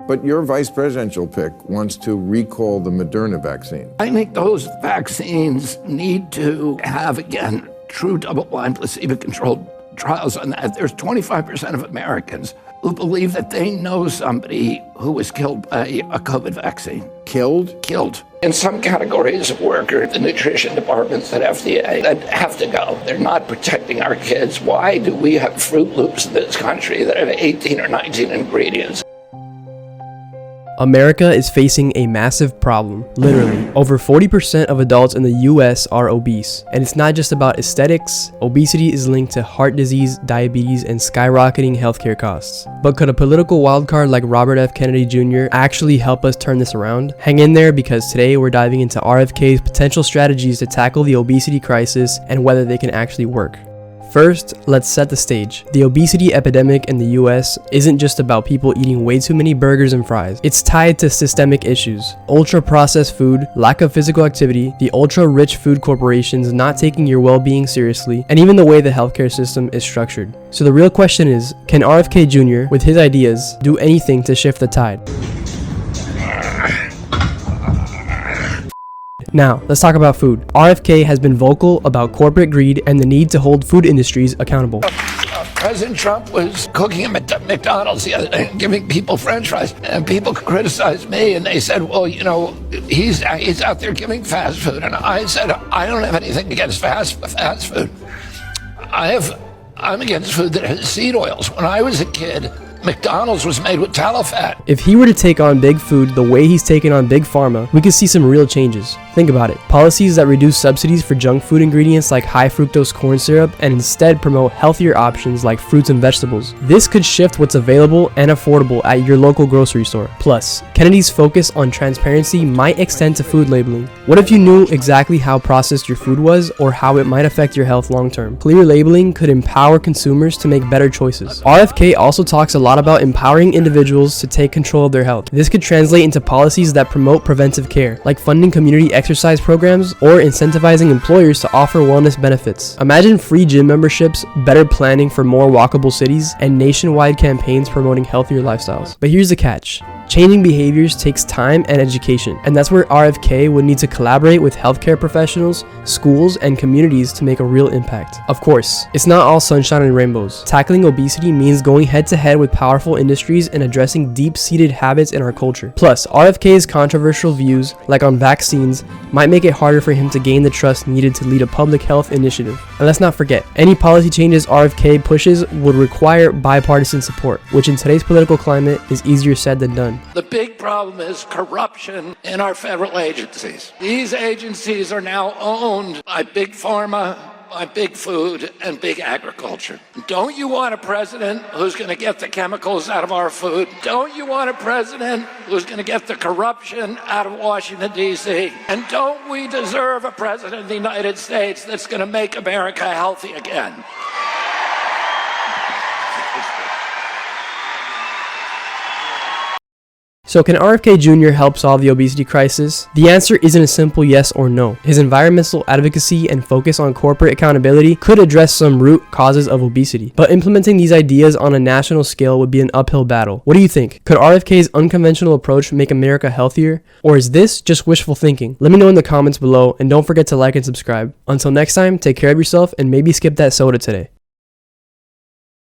But your vice presidential pick wants to recall the Moderna vaccine. I think those vaccines need to have, again, true double-blind placebo-controlled trials on that. There's 25% of Americans who believe that they know somebody who was killed by a COVID vaccine. Killed? Killed. In some categories of workers, the nutrition departments at FDA, that have to go. They're not protecting our kids. Why do we have Fruit Loops in this country that have 18 or 19 ingredients? America is facing a massive problem. Literally, over 40% of adults in the US are obese. And it's not just about aesthetics. Obesity is linked to heart disease, diabetes, and skyrocketing healthcare costs. But could a political wildcard like Robert F. Kennedy Jr. actually help us turn this around? Hang in there, because today we're diving into RFK's potential strategies to tackle the obesity crisis and whether they can actually work. First, let's set the stage. The obesity epidemic in the US isn't just about people eating way too many burgers and fries. It's tied to systemic issues. Ultra-processed food, lack of physical activity, the ultra-rich food corporations not taking your well-being seriously, and even the way the healthcare system is structured. So the real question is, can RFK Jr., with his ideas, do anything to shift the tide? Now, let's talk about food. RFK has been vocal about corporate greed and the need to hold food industries accountable. President Trump was cooking at McDonald's the other day, giving people French fries, and people criticized me, and they said, well, you know, he's out there giving fast food. And I said, I don't have anything against fast food. I'm against food that has seed oils. When I was a kid, McDonald's was made with tallow fat. If he were to take on big food the way he's taken on big pharma, we could see some real changes. Think about it. Policies that reduce subsidies for junk food ingredients like high fructose corn syrup and instead promote healthier options like fruits and vegetables. This could shift what's available and affordable at your local grocery store. Plus, Kennedy's focus on transparency might extend to food labeling. What if you knew exactly how processed your food was or how it might affect your health long term? Clear labeling could empower consumers to make better choices. RFK also talks a lot about empowering individuals to take control of their health. This could translate into policies that promote preventive care, like funding community exercise programs or incentivizing employers to offer wellness benefits. Imagine free gym memberships, better planning for more walkable cities, and nationwide campaigns promoting healthier lifestyles. But here's the catch. Changing behaviors takes time and education, and that's where RFK would need to collaborate with healthcare professionals, schools, and communities to make a real impact. Of course, it's not all sunshine and rainbows. Tackling obesity means going head-to-head with powerful industries and addressing deep-seated habits in our culture. Plus, RFK's controversial views, like on vaccines, might make it harder for him to gain the trust needed to lead a public health initiative. And let's not forget, any policy changes RFK pushes would require bipartisan support, which in today's political climate is easier said than done. The big problem is corruption in our federal agencies. These agencies are now owned by big pharma, by big food, and big agriculture. Don't you want a president who's going to get the chemicals out of our food? Don't you want a president who's going to get the corruption out of Washington, D.C.? And don't we deserve a president of the United States that's going to make America healthy again? So can RFK Jr. help solve the obesity crisis? The answer isn't a simple yes or no. His environmental advocacy and focus on corporate accountability could address some root causes of obesity. But implementing these ideas on a national scale would be an uphill battle. What do you think? Could RFK's unconventional approach make America healthier? Or is this just wishful thinking? Let me know in the comments below, and don't forget to like and subscribe. Until next time, take care of yourself and maybe skip that soda today.